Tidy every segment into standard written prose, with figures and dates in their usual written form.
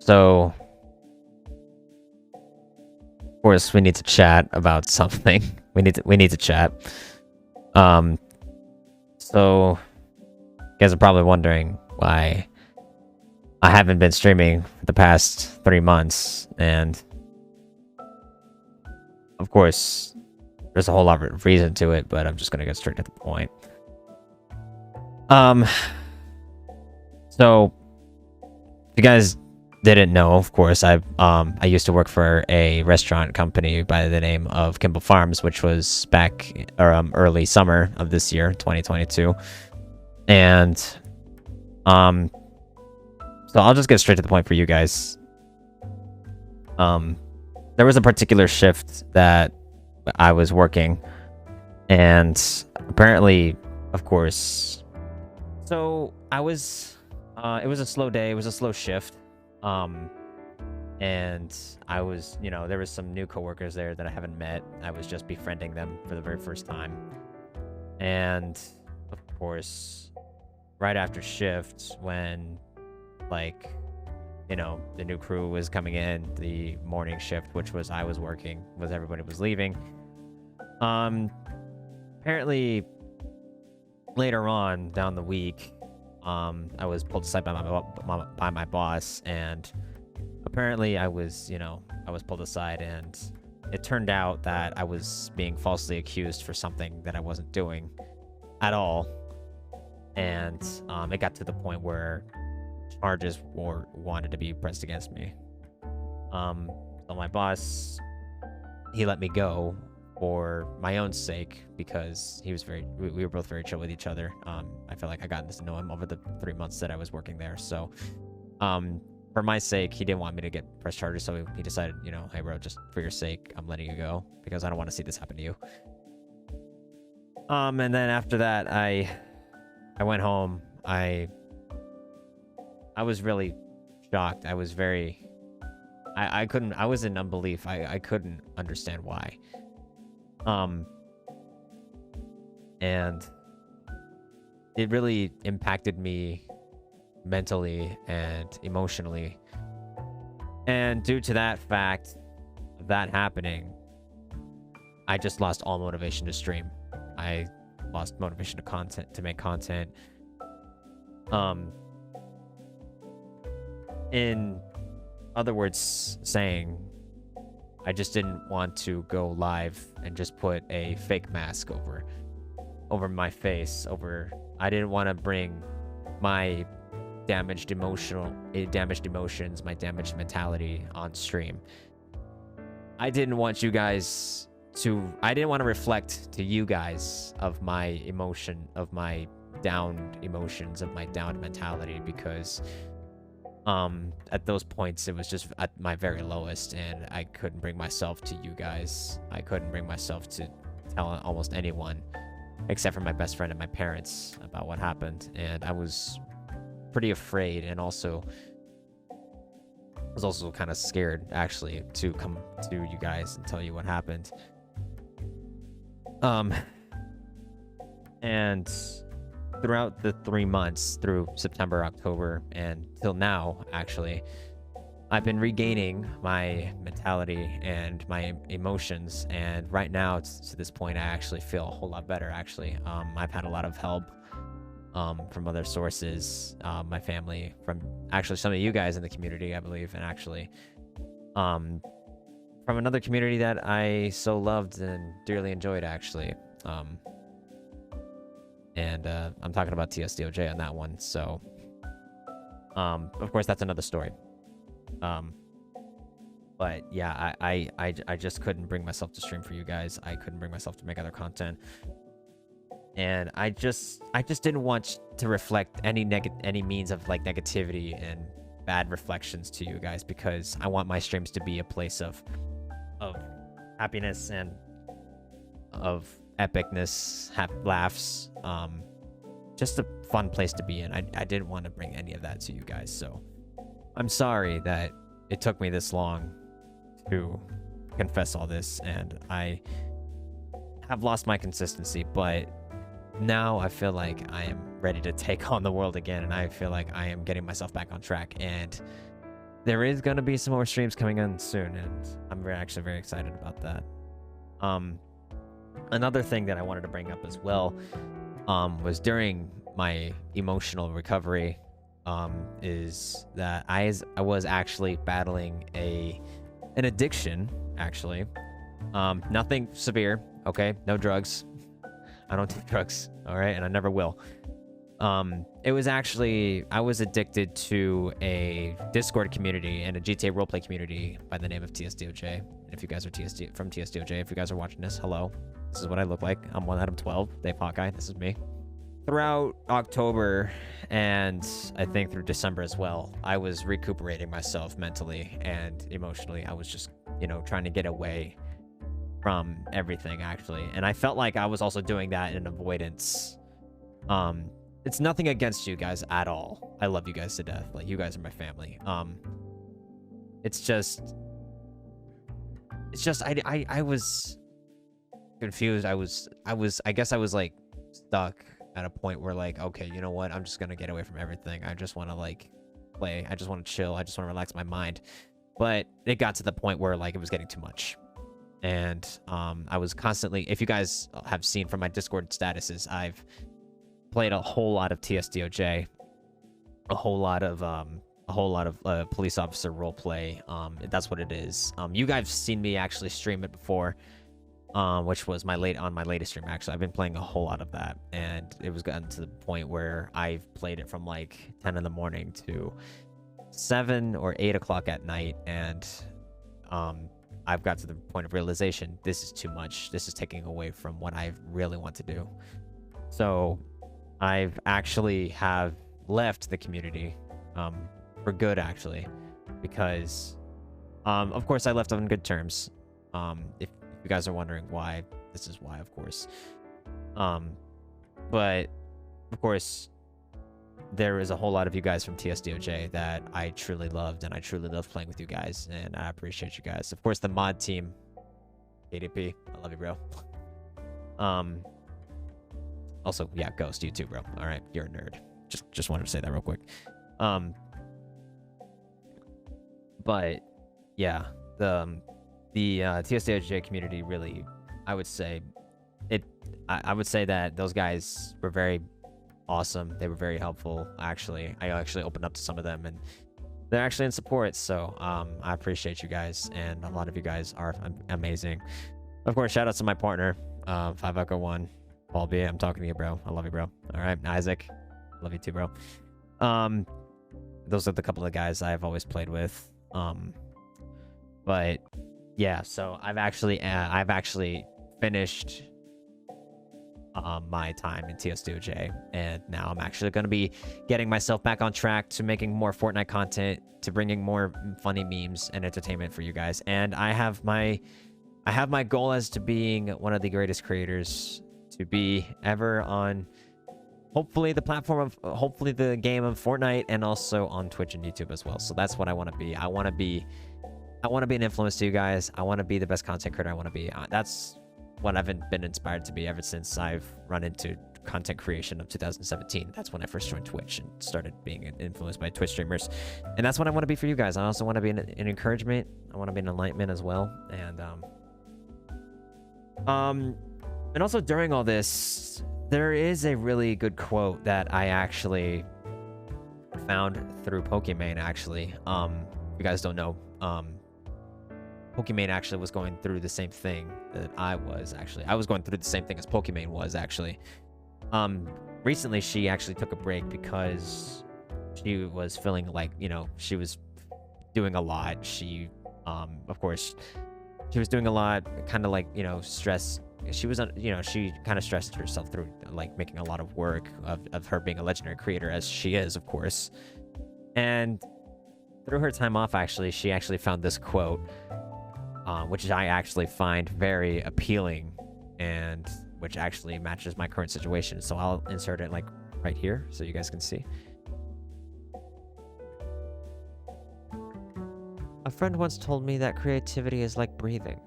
So, of course, we need to chat about something. we need to chat. Um, so you guys are probably wondering why I haven't been streaming for the past 3 months, and of course, there's a whole lot of reason to it, but I'm just gonna get straight to the point. So if you guys didn't know, of course, I used to work for a restaurant company by the name of Kimball Farms, which was back early summer of this year, 2022. And so I'll just get straight to the point for you guys. There was a particular shift that I was working, and apparently, of course, so I was it was a slow day, it was a slow shift. And I was, there was some new coworkers there that I haven't met. I was just befriending them for the very first time. And of course, right after shift, when the new crew was coming in, the morning shift, which was I was working, was everybody was leaving. Apparently later on down the week, I was pulled aside by my boss, and apparently I was pulled aside, and it turned out that I was being falsely accused for something that I wasn't doing at all. And it got to the point where charges wanted to be pressed against me. So my boss, he let me go for my own sake, because he was we were both very chill with each other. I feel like I got to know him over the 3 months that I was working there. So for my sake, he didn't want me to get press charges, so he decided, hey bro, just for your sake, I'm letting you go, because I don't want to see this happen to you. And then after that, I went home. I was really shocked. I was very I couldn't, I was in unbelief. I couldn't understand why. And it really impacted me mentally and emotionally. And due to that fact, that happening, I just lost all motivation to stream. I lost motivation to make content. In other words saying, I just didn't want to go live and just put a fake mask over my face. I didn't want to bring my damaged emotions, my damaged mentality on stream. I didn't want to reflect to you guys of my emotion, of my downed emotions, of my downed mentality, because at those points it was just at my very lowest, and I couldn't bring myself to you guys. I couldn't bring myself to tell almost anyone except for my best friend and my parents about what happened. And I was pretty afraid, and also was also kind of scared actually to come to you guys and tell you what happened. And throughout the 3 months, through September, October, and till now, actually, I've been regaining my mentality and my emotions. And right now, to this point, I actually feel a whole lot better, actually. I've had a lot of help from other sources, my family, from actually some of you guys in the community, I believe, and actually from another community that I so loved and dearly enjoyed, actually. And I'm talking about TSDOJ on that one. So, of course, that's another story. But yeah, I just couldn't bring myself to stream for you guys. I couldn't bring myself to make other content. And I just didn't want to reflect any means of like negativity and bad reflections to you guys, because I want my streams to be a place of happiness and of epicness, laughs, just a fun place to be in. I didn't want to bring any of that to you guys, so I'm sorry that it took me this long to confess all this, and I have lost my consistency, but now I feel like I am ready to take on the world again, and I feel like I am getting myself back on track. And there is gonna be some more streams coming in soon, and I'm actually very excited about that. Another thing that I wanted to bring up as well, was during my emotional recovery, is that I was actually battling an addiction, actually. Nothing severe, okay? No drugs. I don't take drugs, all right? And I never will. It was actually, I was addicted to a Discord community and a GTA roleplay community by the name of TSDOJ. And if you guys are from TSDOJ, if you guys are watching this, hello. This is what I look like. I'm 1 out of 12. Dave Hawkeye, this is me. Throughout October and I think through December as well, I was recuperating myself mentally and emotionally. I was just, you know, trying to get away from everything, actually. And I felt like I was also doing that in avoidance. It's nothing against you guys at all. I love you guys to death. Like, you guys are my family. It's just I was confused. I guess I was like stuck at a point where, like, okay, you know what? I'm just gonna get away from everything. I just want to like play. I just want to chill. I just want to relax my mind. But it got to the point where like it was getting too much. And I was constantly, if you guys have seen from my Discord statuses, I've played a whole lot of TSDOJ, a whole lot of police officer roleplay. That's what it is. You guys have seen me actually stream it before, which was my latest stream. Actually, I've been playing a whole lot of that, and it was gotten to the point where I've played it from like 10 in the morning to 7 or 8 o'clock at night, and I've got to the point of realization, this is too much. This is taking away from what I really want to do. So I've actually have left the community for good, actually, because of course I left on good terms. If you guys are wondering why, this is why, of course. But of course, there is a whole lot of you guys from TSDOJ that I truly loved, and I truly loved playing with you guys, and I appreciate you guys. Of course, the mod team, KDP, I love you, bro. Also, yeah, Ghost, you too, bro. All right, you're a nerd. Just wanted to say that real quick. But yeah, the TSDOJ community really, I would say that those guys were very awesome. They were very helpful, actually. I actually opened up to some of them, and they're actually in support. So I appreciate you guys, and a lot of you guys are amazing. Of course, shout out to my partner, 5 Echo 1, Paul B. I'm talking to you, bro. I love you, bro. All right, Isaac, love you too, bro. Those are the couple of guys I've always played with. But yeah, so I've actually finished my time in TSDOJ, and now I'm actually going to be getting myself back on track to making more Fortnite content, to bringing more funny memes and entertainment for you guys. And I have my goal as to being one of the greatest creators to be ever on, hopefully the platform of, hopefully the game of Fortnite, and also on Twitch and YouTube as well. So that's what I want to be. I want to be an influence to you guys. I want to be the best content creator I want to be. That's what I've been inspired to be ever since I've run into content creation of 2017. That's when I first joined Twitch and started being influenced by Twitch streamers. And that's what I want to be for you guys. I also want to be an encouragement. I want to be an enlightenment as well. And also during all this, there is a really good quote that I actually found through Pokimane, actually. If you guys don't know, Pokimane actually was going through the same thing that I was, actually. I was going through the same thing as Pokimane was, actually. Recently, she actually took a break because she was feeling like, you know, she was doing a lot. She, of course, she was doing a lot, kind of like, you know, stress. She was, you know, she kind of stressed herself through, like, making a lot of work of her being a legendary creator, as she is, of course. And through her time off, actually, she actually found this quote, which I actually find very appealing, and which actually matches my current situation. So I'll insert it, like, right here so you guys can see. A friend once told me that creativity is like breathing.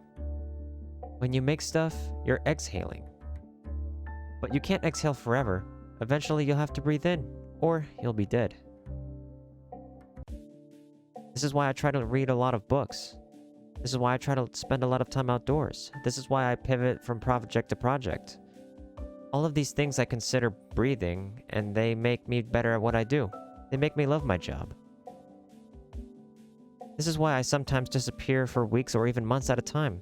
When you make stuff, you're exhaling. But you can't exhale forever. Eventually you'll have to breathe in, or you'll be dead. This is why I try to read a lot of books. This is why I try to spend a lot of time outdoors. This is why I pivot from project to project. All of these things I consider breathing, and they make me better at what I do. They make me love my job. This is why I sometimes disappear for weeks or even months at a time.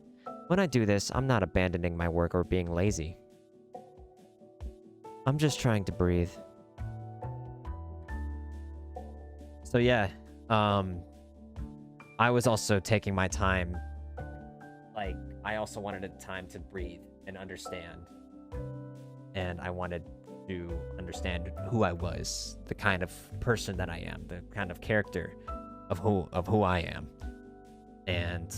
When I do this, I'm not abandoning my work or being lazy. I'm just trying to breathe. So yeah, I was also taking my time. Like, I also wanted a time to breathe and understand. And I wanted to understand who I was, the kind of person that I am, the kind of character of who I am. And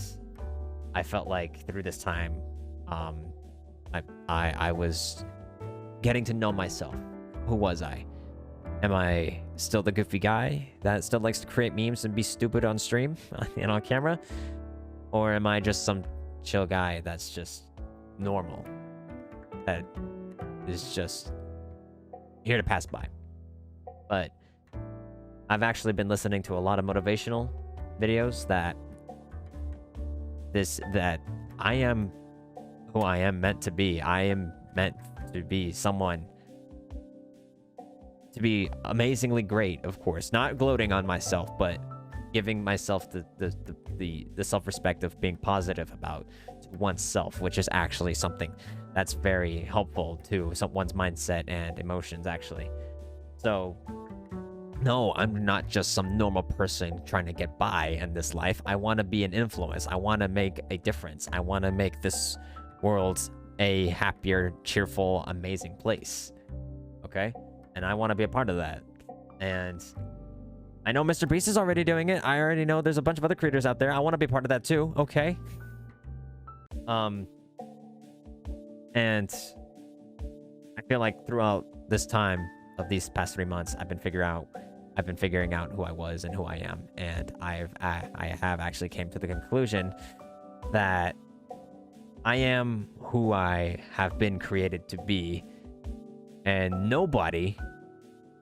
I felt like through this time, I was getting to know myself. Who was I? Am I still the goofy guy that still likes to create memes and be stupid on stream and on camera? Or am I just some chill guy that's just normal, that is just here to pass by? But I've actually been listening to a lot of motivational videos that I am who I am meant to be. I am meant to be someone, to be amazingly great, of course. Not gloating on myself, but giving myself the self-respect of being positive about oneself, which is actually something that's very helpful to someone's mindset and emotions, actually. So, no, I'm not just some normal person trying to get by in this life. I want to be an influence. I want to make a difference. I want to make this world a happier, cheerful, amazing place. Okay? And I want to be a part of that. And I know Mr. Beast is already doing it. I already know there's a bunch of other creators out there. I want to be part of that too. Okay? And I feel like throughout this time of these past 3 months, I've been figuring out who I was and who I am. And I have actually came to the conclusion that I am who I have been created to be. And nobody,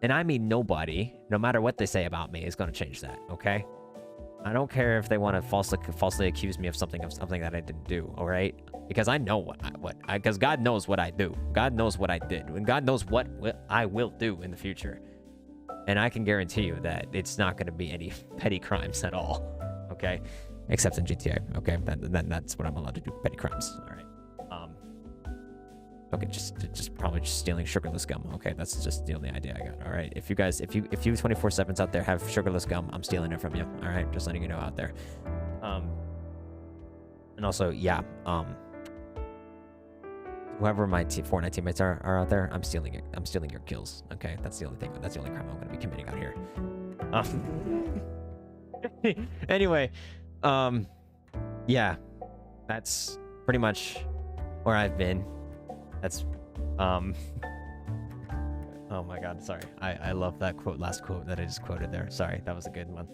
and I mean nobody, no matter what they say about me, is going to change that, okay? I don't care if they want to falsely accuse me of something that I didn't do, all right? Because I know because God knows what I do. God knows what I did. And God knows what I will do in the future. And I can guarantee you that it's not going to be any petty crimes at all, okay? Except in GTA, okay? Then that's what I'm allowed to do, petty crimes, all right? Okay, just probably just stealing sugarless gum. Okay, that's just the only idea I got. All right, if you 24/7s out there have sugarless gum, I'm stealing it from you. All right, just letting you know out there. And also, yeah, whoever my Fortnite teammates are out there, I'm stealing it. I'm stealing your kills. Okay, that's the only thing. That's the only crime I'm gonna be committing out here. Anyway, yeah, that's pretty much where I've been. That's, oh my god, sorry. I love that last quote that I just quoted there. Sorry, that was a good one.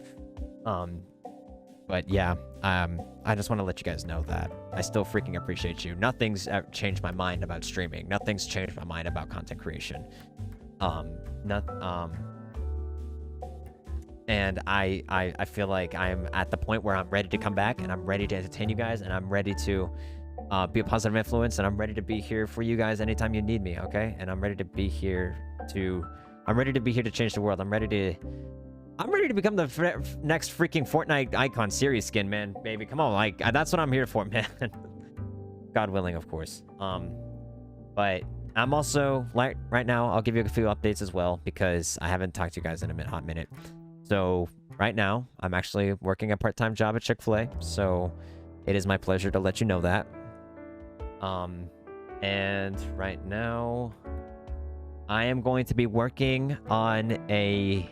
But yeah, I just want to let you guys know that I still freaking appreciate you. Nothing's changed my mind about streaming. Nothing's changed my mind about content creation. And I feel like I'm at the point where I'm ready to come back, and I'm ready to entertain you guys, and I'm ready to be a positive influence, and I'm ready to be here for you guys anytime you need me, okay? And I'm ready to be here to change the world. I'm ready to become the next freaking Fortnite icon series skin, man, baby. Come on, like, that's what I'm here for, man. God willing, of course. But I'm also, like, right now, I'll give you a few updates as well, because I haven't talked to you guys in a hot minute. So right now, I'm actually working a part-time job at Chick-fil-A, so it is my pleasure to let you know that. And right now, I am going to be working on a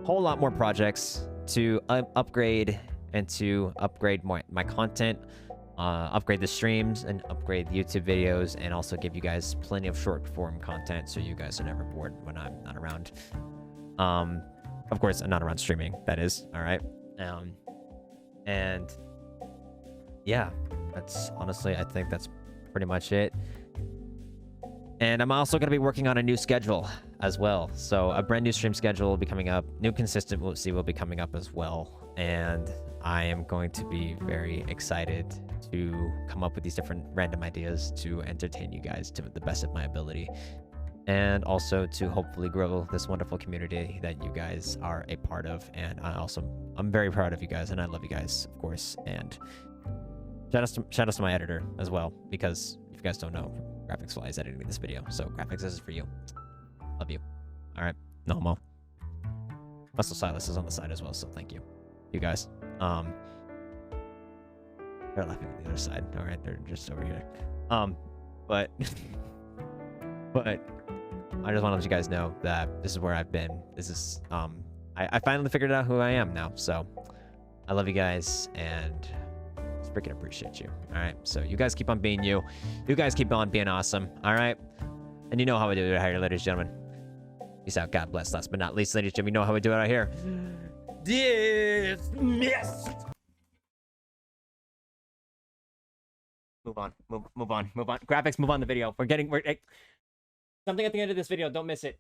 whole lot more projects to upgrade my content, upgrade the streams, and upgrade the YouTube videos, and also give you guys plenty of short form content so you guys are never bored when I'm not around. Of course, I'm not around streaming, that is, all right? And yeah, that's honestly, I think that's pretty much it. And I'm also going to be working on a new schedule as well. So a brand new stream schedule will be coming up. New consistency will be coming up as well. And I am going to be very excited to come up with these different random ideas to entertain you guys to the best of my ability. And also to hopefully grow this wonderful community that you guys are a part of. And I'm very proud of you guys, and I love you guys, of course. And shout out to my editor as well, because if you guys don't know, Graphics Fly is editing this video. So Graphics, this is for you. Love you. All right, no homo. Muscle Silas is on the side as well, so thank you. You guys. They're laughing on the other side. All right, they're just over here. But I just want to let you guys know that this is where I've been. This is I finally figured out who I am now. So I love you guys and just freaking appreciate you. All right, so you guys keep on being you. You guys keep on being awesome. All right, and you know how we do it out here, ladies and gentlemen. Peace out. God bless. Last but not least, ladies and gentlemen, you know how we do it out here. Dismissed. Move on. Move on. Graphics, move on the video. We're something at the end of this video. Don't miss it.